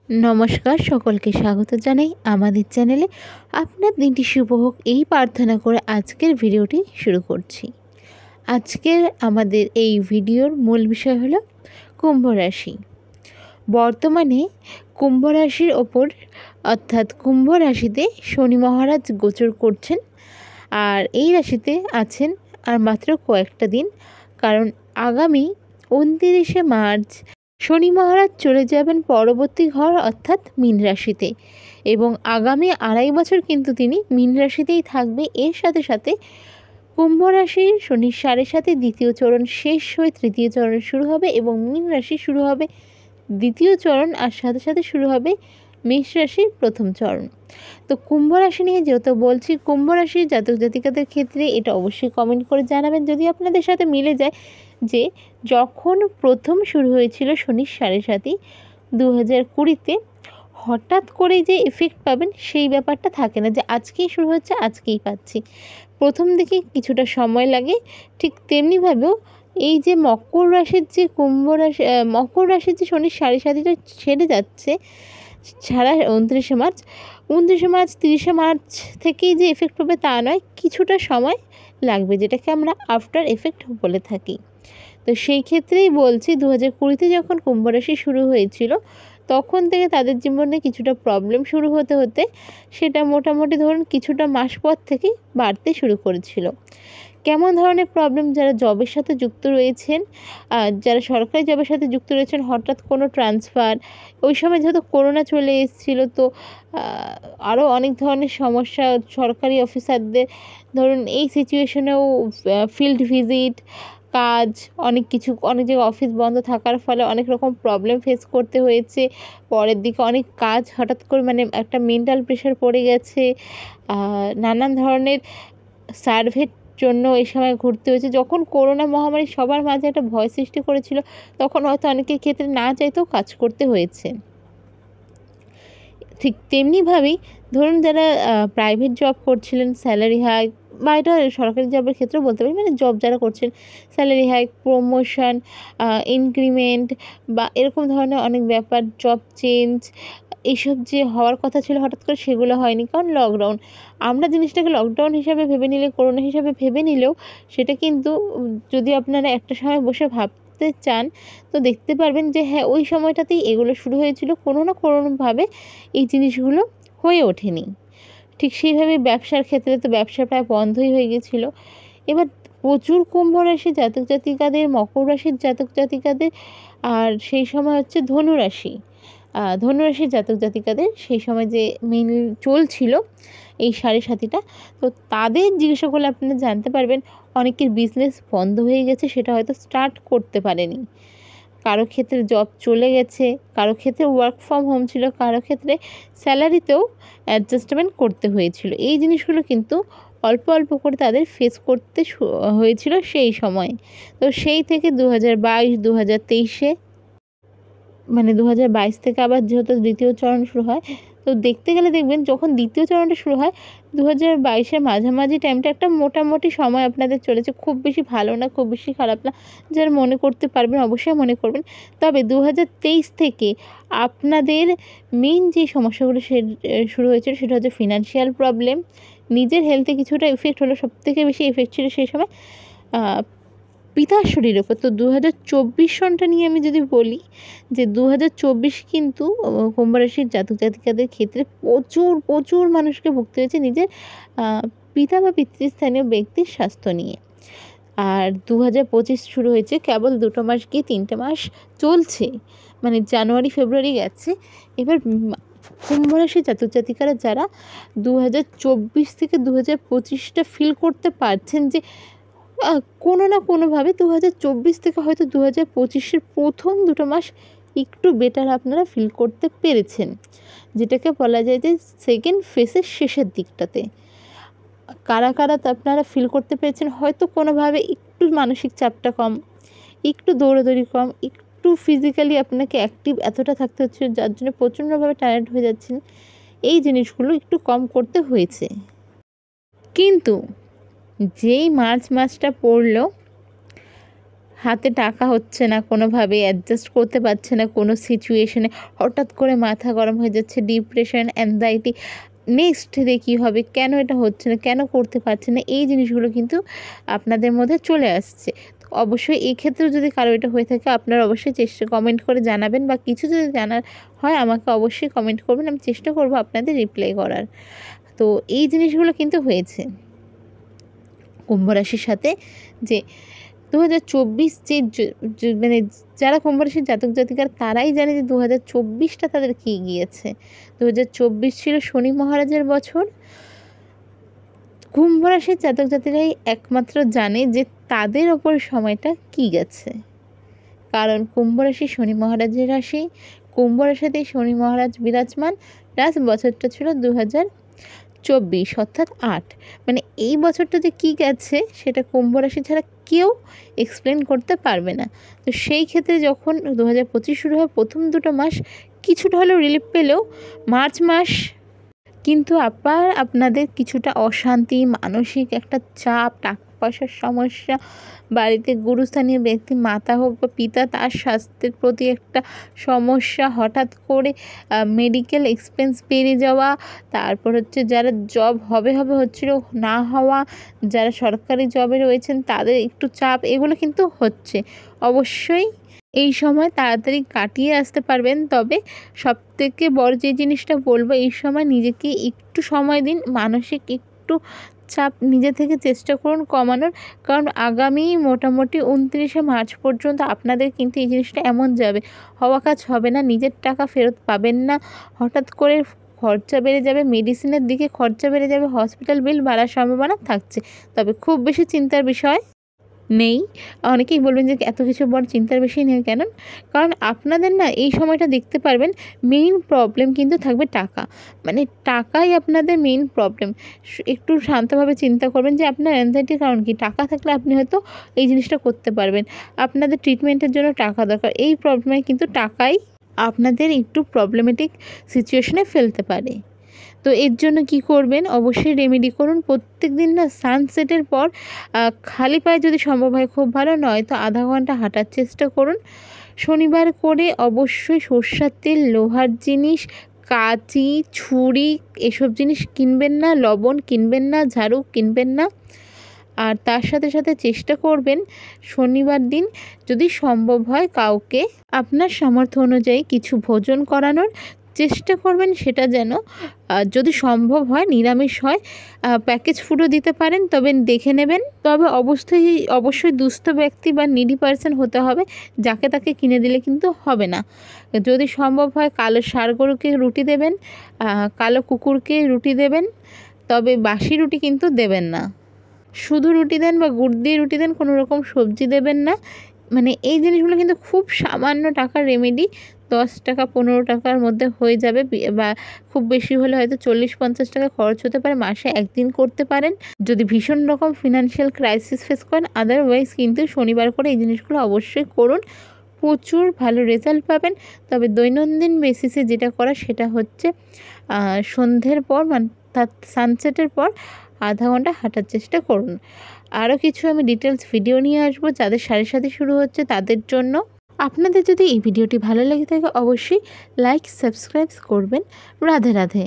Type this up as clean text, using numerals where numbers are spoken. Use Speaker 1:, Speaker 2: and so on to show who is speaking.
Speaker 1: নমস্কার, সকলকে স্বাগত জানাই আমাদের চ্যানেলে। আপনার দিনটি শুভ হোক এই প্রার্থনা করে আজকের ভিডিওটি শুরু করছি। আজকের আমাদের এই ভিডিওর মূল বিষয় হলো কুম্ভ রাশি। বর্তমানে কুম্ভ রাশির ওপর অর্থাৎ কুম্ভ রাশিতে শনি মহারাজ গোচর করছেন, আর এই রাশিতে আছেন আর মাত্র কয়েকটা দিন, কারণ আগামী 29শে মার্চ শনি মহারাজ চলে যাবেন পরবর্তী ঘর অর্থাৎ মীন রাশিতে, এবং আগামী 2.5 বছর কিন্তু তিনি মীন রাশিতেই থাকবে। এর সাথে সাথে কুম্ভ রাশির শনির 7.5 দ্বিতীয় চরণ শেষ হয়ে তৃতীয় চরণ শুরু হবে, এবং মীন রাশি শুরু হবে দ্বিতীয় চরণ, আর সাথে সাথে শুরু হবে মেষ রাশির প্রথম চরণ। তো কুম্ভ রাশি নিয়ে যেহেতু বলছি, কুম্ভ রাশির জাতক জাতিকাদের ক্ষেত্রে এটা অবশ্যই কমেন্ট করে জানাবেন যদি আপনাদের সাথে মিলে যায় যে যখন প্রথম শুরু হয়েছিল শনির 7.5 2020-তে, হঠাৎ করে যে এফেক্ট পাবেন সেই ব্যাপারটা থাকে না, যে আজকেই শুরু হচ্ছে আজকেই পাচ্ছি। প্রথম দিকে কিছুটা সময় লাগে। ঠিক তেমনিভাবেও এই যে মকর রাশির যে মকর রাশির যে শনির 7.5টা ছেড়ে যাচ্ছে সারা 29শে মার্চ, 30শে মার্চ থেকেই যে এফেক্ট পাবে তা নয়, কিছুটা সময় লাগবে, যেটাকে আমরা আফটার এফেক্ট বলে থাকি। তো সেই ক্ষেত্রেই বলছি, 2020-তে যখন কুম্ভ রাশি শুরু হয়েছিল তখন থেকে তাদের জীবনে কিছুটা প্রবলেম শুরু হতে হতে সেটা মোটামুটি ধরুন কিছুটা মাস পর থেকে বাড়তে শুরু করেছিল। কেমন ধরনের প্রবলেম? যারা জবের সাথে যুক্ত রয়েছেন, যারা সরকারি জবের সাথে যুক্ত রয়েছেন, হঠাৎ কোনো ট্রান্সফার, ওই সময় যেহেতু করোনা চলে এসেছিল, তো আরও অনেক ধরনের সমস্যা সরকারি অফিসারদের, ধরুন এই সিচুয়েশনেও ফিল্ড ভিজিট, কাজ, অনেক জায়গায় অফিস বন্ধ থাকার ফলে অনেক রকম প্রবলেম ফেস করতে হয়েছে। পরের দিকে অনেক কাজ হঠাৎ করে একটা মেন্টাল প্রেশার পড়ে গেছে। নানান ধরনের সার্ভের জন্য এই সময় ঘুরতে হয়েছে। যখন করোনা মহামারী সবার মাঝে একটা ভয় সৃষ্টি করেছিল, তখন হয়তো অনেকের ক্ষেত্রে না চাইতেও কাজ করতে হয়েছে। ঠিক তেমনিভাবেই ধরুন যারা প্রাইভেট জব করছিলেন, স্যালারি হাইক, বা এটা সরকারি জবের ক্ষেত্রেও বলতে পারি, জব যারা করছেন, স্যালারি হাইক, প্রমোশন, ইনক্রিমেন্ট বা এরকম ধরনের অনেক ব্যাপার, জব চেঞ্জ, এইসব যে হওয়ার কথা ছিল হঠাৎ করে সেগুলো হয়নি, কারণ লকডাউন। আমরা জিনিসটাকে লকডাউন হিসাবে ভেবে নিলে, করোনা হিসাবে ভেবে নিলেও সেটা কিন্তু যদি আপনারা একটা সময় বসে ভাবতে চান তো দেখতে পারবেন যে হ্যাঁ, ওই সময়টাতেই এগুলো শুরু হয়েছিল, কোনো না কোনোভাবে এই জিনিসগুলো হয়ে ওঠেনি। ঠিক সেইভাবে ব্যবসার ক্ষেত্রে তো ব্যবসা প্রায় বন্ধই হয়ে গেছিলো। এবার প্রচুর কুম্ভ রাশির জাতক জাতিকাদের, মকর রাশির জাতক জাতিকাদের, আর সেই সময় হচ্ছে ধনুরাশির জাতক জাতিকাদের সেই সময় যে মেন চলছিল এই 7.5টা, তো তাদের জিজ্ঞাসা করলে আপনারা জানতে পারবেন অনেকের বিজনেস বন্ধ হয়ে গেছে, সেটা হয়তো স্টার্ট করতে পারেনি। কারো ক্ষেত্রে জব চলে গেছে, কারো ক্ষেত্রে ওয়ার্ক ফ্রম হোম ছিল, কারো ক্ষেত্রে স্যালারিতেও অ্যাডজাস্টমেন্ট করতে হয়েছিল। এই জিনিসগুলো কিন্তু অল্প অল্প করে তাদের ফেস করতে হয়েছিল সেই সময়। তো সেই থেকে 2022-2023-এ 2022 থেকে আবার যেহেতু দ্বিতীয় চরণ শুরু হয়, তো দেখতে গেলে দেখবেন যখন দ্বিতীয় চরণটা শুরু হয় 2022-এর মাঝামাঝি টাইমটা একটা মোটামুটি সময় আপনাদের চলেছে। খুব বেশি ভালো না, খুব বেশি খারাপ না। যারা মনে করতে পারবেন অবশ্যই মনে করবেন। তবে 2023 থেকে আপনাদের মেইন যে সমস্যাগুলো শুরু হয়েছিল সেটা হচ্ছে ফিনান্সিয়াল প্রবলেম, নিজের হেলথে কিছুটা এফেক্ট হলো, সবথেকে বেশি এফেক্ট ছিল সেই সময় পিতার শরীরের ওপর। তো 2024 সনটা নিয়ে আমি যদি বলি, যে 2024 কিন্তু কুম্ভ রাশির জাতক জাতিকাদের ক্ষেত্রে প্রচুর মানুষকে ভুগতে হয়েছে নিজের পিতা বা পিতৃস্থানীয় ব্যক্তির স্বাস্থ্য নিয়ে। আর 2025 শুরু হয়েছে, কেবল 2 মাস গিয়ে 3টে মাস চলছে, জানুয়ারি ফেব্রুয়ারি গেছে। এবার কুম্ভ রাশির জাতক জাতিকারা যারা 2024 থেকে 2025টা ফিল করতে পারছেন যে কোনো না কোনোভাবে 2024 থেকে হয়তো 2025-এর প্রথম 2টো মাস একটু বেটার আপনারা ফিল করতে পেরেছেন, যেটাকে বলা যায় যে সেকেন্ড ফেজের শেষের দিকটাতে। কারা আপনারা ফিল করতে পেরেছেন হয়তো কোনোভাবে একটু মানসিক চাপটা কম, একটু দৌড়াদৌড়ি কম, একটু ফিজিক্যালি আপনাকে অ্যাক্টিভ এতটা থাকতে হচ্ছে যার জন্য প্রচণ্ডভাবে টায়ার্ড হয়ে যাচ্ছেন, এই জিনিসগুলো একটু কম করতে হয়েছে। কিন্তু যেই মার্চ মাসটা পড়ল, হাতে টাকা হচ্ছে না, কোনোভাবে অ্যাডজাস্ট করতে পারছে না কোনো সিচুয়েশনে, হঠাৎ করে মাথা গরম হয়ে যাচ্ছে, ডিপ্রেশন, অ্যাংজাইটি, নেক্সট ডে কী হবে, কেন এটা হচ্ছে না, কেন করতে পারছে না, এই জিনিসগুলো কিন্তু আপনাদের মধ্যে চলে আসছে। অবশ্যই এই ক্ষেত্রেও যদি কারো এটা হয়ে থাকে আপনারা অবশ্যই কমেন্ট করে জানাবেন, বা কিছু যদি জানার হয় আমাকে অবশ্যই কমেন্ট করবেন, আমি চেষ্টা করব আপনাদের রিপ্লাই করার। তো এই জিনিসগুলো কিন্তু হয়েছে কুম্ভ রাশির সাথে, যে 2024 মানে যারা কুম্ভ রাশির জাতক জাতিকার তারাই জানে যে 2024টা তাদের কী গিয়েছে। 2024 ছিল শনি মহারাজের বছর। কুম্ভ রাশির জাতক জাতিকাই একমাত্র জানে যে তাদের ওপর সময়টা কী গেছে, কারণ কুম্ভ রাশি শনি মহারাজের রাশি, কুম্ভ রাশিতেই শনি মহারাজ বিরাজমান। প্লাস বছরটা ছিল 2024 অর্থাৎ 8, মানে এই বছরটা যে কী গেছে সেটা কুম্ভ রাশি ছাড়া কেউ এক্সপ্লেন করতে পারবে না। তো সেই ক্ষেত্রে যখন 2025 শুরু হয়, প্রথম 2টো মাস কিছুটা হলেও রিলিফ পেলেও মার্চ মাস কিন্তু আবার আপনাদের কিছুটা অশান্তি, মানসিক একটা চাপ, টাকা পয়সার সমস্যা, বাড়িতে গুরুস্থানীয় ব্যক্তি, মাতা হোক বা পিতা, তার স্বাস্থ্যের প্রতি একটা সমস্যা, হঠাৎ করে মেডিকেল এক্সপেন্স বেড়ে যাওয়া, তারপর হচ্ছে যারা জব হবে হচ্ছিল না হওয়া, যারা সরকারি জবে রয়েছেন তাদের একটু চাপ, এগুলো কিন্তু হচ্ছে। অবশ্যই এই সময় তাড়াতাড়ি কাটিয়ে আসতে পারবেন, তবে সবথেকে বড় যে জিনিসটা বলবো, এই সময় নিজেকে একটু সময় দিন, মানসিক একটু চাপ নিজে থেকে চেষ্টা করুন কমানোর, কারণ আগামী মোটামুটি 29শে মার্চ পর্যন্ত আপনাদের কিন্তু এই জিনিসটা এমন যাবে, হওয়া কাজ হবে না, নিজের টাকা ফেরত পাবেন না, হঠাৎ করে খরচা বেড়ে যাবে, মেডিসিনের দিকে খরচা বেড়ে যাবে, হসপিটাল বিল বাড়ার সম্ভাবনা থাকছে। তবে খুব বেশি চিন্তার বিষয় নেই। অনেকেই বলবেন যে এত কিছু বড় চিন্তার বিষয় নেই কেন? কারণ আপনাদের না এই সময়টা দেখতে পারবেন মেইন প্রবলেম কিন্তু থাকবে টাকা। মানে টাকাই আপনাদের মেইন প্রবলেম। একটু শান্তভাবে চিন্তা করবেন যে আপনার অ্যাংজাইটির কারণ কী? টাকা থাকলে আপনি হয়তো এই জিনিসটা করতে পারবেন। আপনাদের ট্রিটমেন্টের জন্য টাকা দরকার। এই প্রবলেমে কিন্তু টাকাই আপনাদের একটু প্রবলেমেটিক সিচুয়েশনে ফেলতে পারে। তো এর জন্য কি করবেন, অবশ্যই রেমেডি করুন। প্রত্যেক দিন না সানসেটের পর খালি পায়ে যদি সম্ভব হয়, খুব ভালো, নয় তো আধা ঘন্টা হাঁটার চেষ্টা করুন। শনিবার করে অবশ্যই সরষের তেল, লোহার জিনিস, কাঁচি, ছুরি এসব জিনিস কিনবেন না, লবণ কিনবেন না, ঝাড়ু কিনবেন না। আর তার সাথে সাথে চেষ্টা করবেন শনিবার দিন যদি সম্ভব হয় কাউকে আপনার সামর্থ্য অনুযায়ী কিছু ভোজন করানোর চেষ্টা করবেন, সেটা যেন যদি সম্ভব হয় নিরামিষ হয়, প্যাকেজ ফুডও দিতে পারেন, তবে দেখে নেবেন। তবে অবশ্যই দুস্থ ব্যক্তি বা নিডি পার্সন হতে হবে, যাকে তাকে কিনে দিলে কিন্তু হবে না। যদি সম্ভব হয় কালো ষাঁড় গরুকে রুটি দেবেন, কালো কুকুরকে রুটি দেবেন, তবে বাসি রুটি কিন্তু দেবেন না। শুধু রুটি দেন বা গুড় দিয়ে রুটি দেন, কোনো রকম সবজি দেবেন না। মানে এই জিনিসগুলো কিন্তু খুব সামান্য টাকার রেমেডি, 10 টাকা 15 টাকার মধ্যে হয়ে যাবে, বা খুব বেশি হলে হয়তো 40-50 টাকা খরচ হতে পারে। মাসে একদিন করতে পারেন যদি ভীষণ রকম ফিনান্সিয়াল ক্রাইসিস ফেস করেন। আদারওয়াইজ কিন্তু শনিবার করে এই জিনিসগুলো অবশ্যই করুন, প্রচুর ভালো রেজাল্ট পাবেন। তবে দৈনন্দিন বেসিসে যেটা করা সেটা হচ্ছে সন্ধ্যের পর, মানে সানসেটের পর আধা ঘন্টা হাঁটার চেষ্টা করুন। আরও কিছু আমি ডিটেলস ভিডিও নিয়ে আসবো যাদের সাড়ে সাথে শুরু হচ্ছে তাদের জন্য। আপনাদের যদি এই ভিডিওটি ভালো লেগে থাকে অবশ্যই লাইক সাবস্ক্রাইব করবেন। রাধে রাধে।